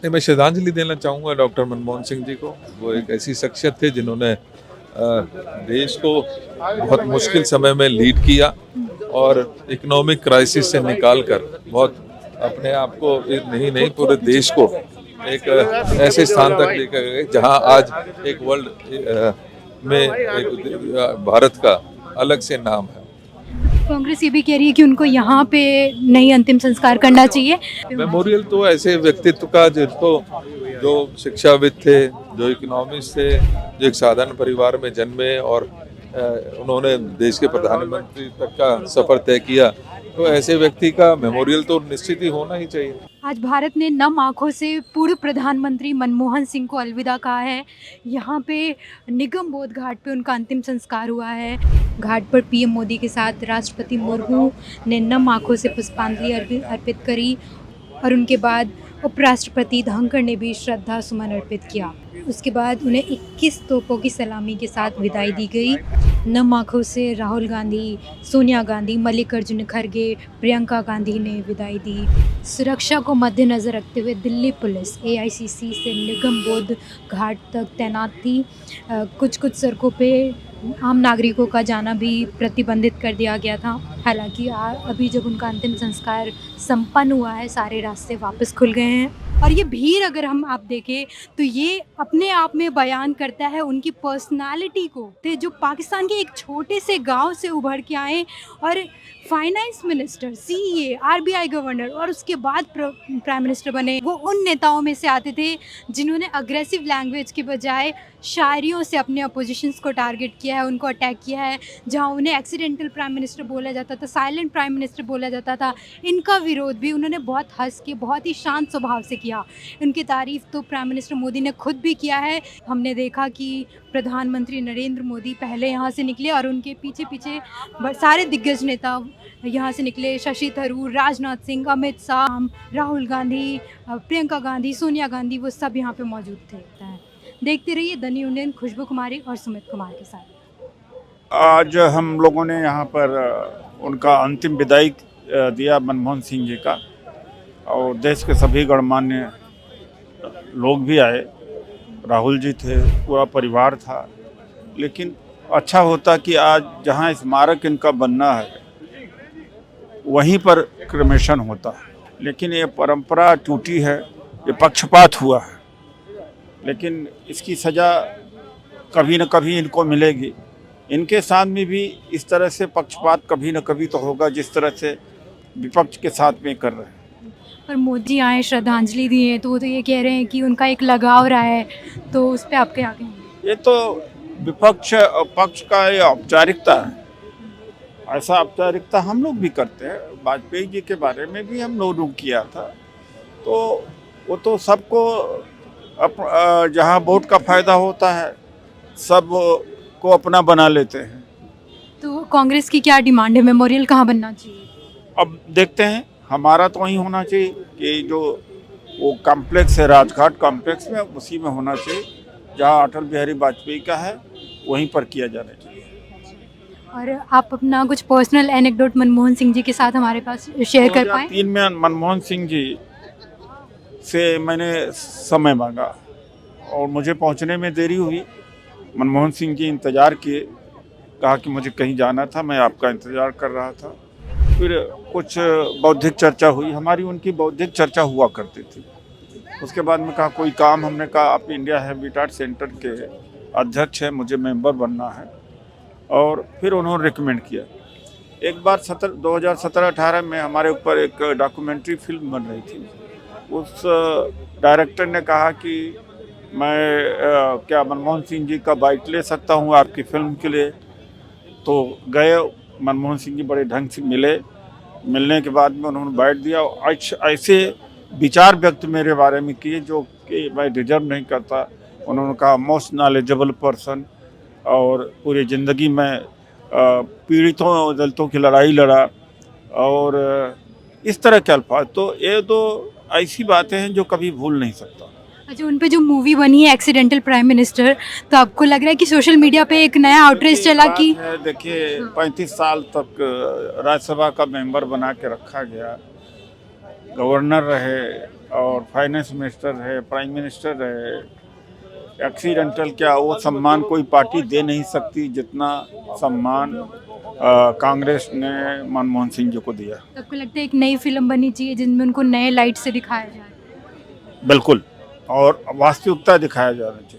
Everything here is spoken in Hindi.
नहीं, मैं श्रद्धांजलि देना चाहूँगा डॉक्टर मनमोहन सिंह जी को। वो एक ऐसी शख्सियत थे जिन्होंने देश को बहुत मुश्किल समय में लीड किया और इकोनॉमिक क्राइसिस से निकाल कर बहुत अपने आप को नहीं नहीं पूरे देश को एक ऐसे स्थान तक लेकर गए जहां आज एक वर्ल्ड में एक भारत का अलग से नाम है। कांग्रेस ये भी कह रही है कि उनको यहाँ पे नहीं अंतिम संस्कार करना चाहिए। मेमोरियल तो ऐसे व्यक्तित्व का जिनको जो शिक्षाविद थे, जो इकोनॉमिस्ट थे, जो एक साधारण परिवार में जन्मे और उन्होंने देश के प्रधानमंत्री तक का सफर तय किया, तो ऐसे व्यक्ति का मेमोरियल तो निश्चित ही होना ही चाहिए। आज भारत ने नम आंखों से पूर्व प्रधानमंत्री मनमोहन सिंह को अलविदा कहा है। यहाँ पे निगम बोध घाट पे उनका अंतिम संस्कार हुआ है। घाट पर पीएम मोदी के साथ राष्ट्रपति मुर्मू ने नम आंखों से पुष्पांजलि अर्पित करी और उनके बाद उपराष्ट्रपति धनखड़ ने भी श्रद्धा सुमन अर्पित किया। उसके बाद उन्हें 21 तोपों की सलामी के साथ विदाई दी गई। नम आंखों से राहुल गांधी, सोनिया गांधी, मल्लिकार्जुन खड़गे, प्रियंका गांधी ने विदाई दी। सुरक्षा को मद्देनज़र रखते हुए दिल्ली पुलिस एआईसीसी से निगम बोध घाट तक तैनात थी। कुछ सड़कों पे आम नागरिकों का जाना भी प्रतिबंधित कर दिया गया था। हालांकि अभी जब उनका अंतिम संस्कार संपन्न हुआ है, सारे रास्ते वापस खुल गए हैं। और ये भीड़ अगर आप देखें तो ये अपने आप में बयान करता है उनकी पर्सनालिटी को। तो जो पाकिस्तान के एक छोटे से गांव से उभर के आए और finance minister, CA, RBI governor और उसके बाद प्राइम मिनिस्टर बने, वो उन नेताओं में से आते थे जिन्होंने अग्रेसिव लैंग्वेज के बजाय शायरियों से अपने अपोजिशंस को टारगेट किया है, उनको अटैक किया है। जहां उन्हें एक्सीडेंटल प्राइम मिनिस्टर बोला जाता था, साइलेंट प्राइम मिनिस्टर बोला जाता था, इनका विरोध भी उन्होंने बहुत हंस के, बहुत ही शांत स्वभाव से किया। उनकी तारीफ़ तो प्राइम मिनिस्टर मोदी ने खुद भी किया है। हमने देखा कि प्रधानमंत्री नरेंद्र मोदी पहले यहाँ से निकले और उनके पीछे पीछे सारे दिग्गज नेता यहाँ से निकले। शशि थरूर, राजनाथ सिंह, अमित शाह, राहुल गांधी, प्रियंका गांधी, सोनिया गांधी, वो सब यहाँ पे मौजूद थे। देखते रहिए the new Indian, Khushboo Kumari और सुमित कुमार के साथ। आज हम लोगों ने यहाँ पर उनका अंतिम विदाई दिया मनमोहन सिंह जी का, और देश के सभी गणमान्य लोग भी आए। राहुल जी थे, पूरा परिवार था। लेकिन अच्छा होता कि आज जहाँ स्मारक इनका बनना है वहीं पर क्रिमेशन होता, लेकिन ये परंपरा टूटी है, ये पक्षपात हुआ है। लेकिन इसकी सज़ा कभी न कभी इनको मिलेगी। इनके साथ में भी इस तरह से पक्षपात कभी न कभी तो होगा, जिस तरह से विपक्ष के साथ में कर रहे हैं। पर मोदी आए, श्रद्धांजलि दी है, तो वो तो ये कह रहे हैं कि उनका एक लगाव रहा है, तो उस पर आपके आगे? ये तो विपक्ष पक्ष का ये औपचारिकता है। ऐसा औपचारिकता हम लोग भी करते हैं। वाजपेयी जी के बारे में भी हम नो किया था, तो वो तो सबको जहाँ वोट का फायदा होता है सब को अपना बना लेते हैं। तो कांग्रेस की क्या डिमांड है? मेमोरियल कहाँ बनना चाहिए? अब देखते हैं। हमारा तो वहीं होना चाहिए कि जो वो कॉम्प्लेक्स है, राजघाट कॉम्प्लेक्स में, उसी में होना चाहिए जहाँ अटल बिहारी वाजपेयी का है, वहीं पर किया जाना चाहिए। और आप अपना कुछ पर्सनल एनेक्डोट मनमोहन सिंह जी के साथ हमारे पास शेयर कर पाएँ? 2003 में मनमोहन सिंह जी से मैंने समय मांगा और मुझे पहुंचने में देरी हुई। मनमोहन सिंह जी इंतज़ार किए, कहा कि मुझे कहीं जाना था, मैं आपका इंतज़ार कर रहा था। फिर कुछ बौद्धिक चर्चा हुई, हमारी उनकी बौद्धिक चर्चा हुआ करती थी। उसके बाद में कहा कोई काम, हमने कहा आप इंडिया हैबिटेट सेंटर के अध्यक्ष हैं, मुझे मेंबर बनना है। और फिर उन्होंने रिकमेंड किया। एक बार 2017-18 में हमारे ऊपर एक डॉक्यूमेंट्री फिल्म बन रही थी। उस डायरेक्टर ने कहा कि मैं क्या मनमोहन सिंह जी का बाइट ले सकता हूँ आपकी फिल्म के लिए? तो गए, मनमोहन सिंह जी बड़े ढंग से मिले। मिलने के बाद में उन्होंने बाइट दिया। ऐसे विचार व्यक्त मेरे बारे में किए जो कि मैं डिजर्व नहीं करता। उन्होंने कहा मोस्ट नॉलेजेबल पर्सन, और पूरी ज़िंदगी में पीड़ितों और दलितों की लड़ाई लड़ा, और इस तरह के अल्फाज। तो ये तो ऐसी बातें हैं जो कभी भूल नहीं सकता। अच्छा, उन पे जो मूवी बनी है एक्सीडेंटल प्राइम मिनिस्टर, तो आपको लग रहा है कि सोशल मीडिया पे एक नया आउटरीच चला कि? देखिए 35 साल तक राज्यसभा का मेंबर बना के रखा गया, गवर्नर रहे, और फाइनेंस मिनिस्टर है, प्राइम मिनिस्टर है, एक्सीडेंटल क्या वो सम्मान कोई पार्टी दे नहीं सकती जितना सम्मान कांग्रेस ने मनमोहन सिंह जी को दिया। तो आपको लगता है एक नई फिल्म बननी चाहिए जिनमें उनको नए लाइट से दिखाया जाए? बिल्कुल, और वास्तविकता दिखाया जाना चाहिए।